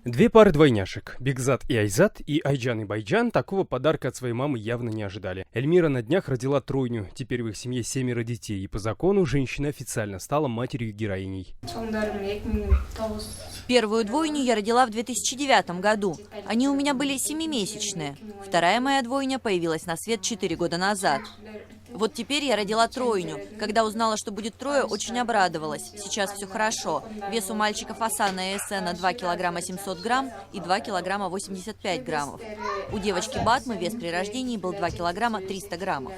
Две пары двойняшек, Бекзат и Айзат, и Айджан и Байджан, такого подарка от своей мамы явно не ожидали. Эльмира на днях родила тройню, теперь в их семье 7 детей, и по закону женщина официально стала матерью-героиней. Первую двойню я родила в 2009 году. Они у меня были 7-месячные. Вторая моя двойня появилась на свет 4 года назад. Вот теперь я родила тройню. Когда узнала, что будет трое, очень обрадовалась. Сейчас все хорошо. Вес у мальчиков Асана и Эсена 2 килограмма 700 грамм и 2 килограмма 85 граммов. У девочки Батмы вес при рождении был 2 килограмма 300 граммов.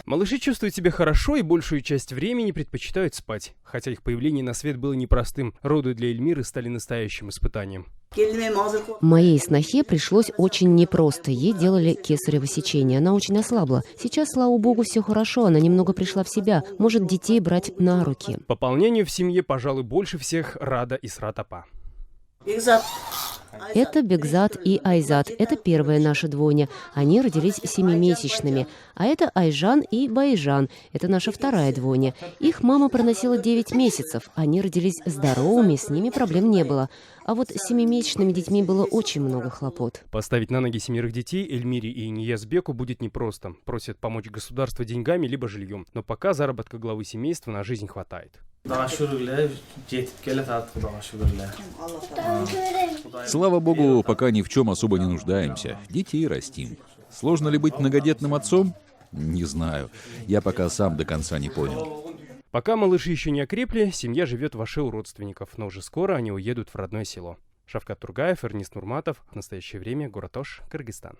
Малыши чувствуют себя хорошо и большую часть времени предпочитают спать. Хотя их появление на свет было непростым, роды для Эльмиры стали настоящим испытанием. Моей снохе пришлось очень непросто. Ей делали кесарево сечение. Она очень ослабла. Сейчас, слава богу, все хорошо. Она немного пришла в себя. Может детей брать на руки. Пополнению в семье, пожалуй, больше всех Рада и Сратапа. Это Бекзат и Айзат. Это первая наша двойня. Они родились 7-месячными. А это Айжан и Байжан. Это наша вторая двойня. Их мама проносила 9 месяцев. Они родились здоровыми, с ними проблем не было. А вот с 7-месячными детьми было очень много хлопот. Поставить на ноги 7 детей Эльмире и Ниязбеку будет непросто. Просят помочь государство деньгами либо жильем. Но пока заработка главы семейства на жизнь хватает. Слава богу, пока ни в чем особо не нуждаемся. Детей растим. Сложно ли быть многодетным отцом? Не знаю. Я пока сам до конца не понял. Пока малыши еще не окрепли, семья живет в Аше у родственников, но уже скоро они уедут в родное село. Шавкат Тургаев, Эрнест Нурматов. В настоящее время город Ош, Кыргызстан.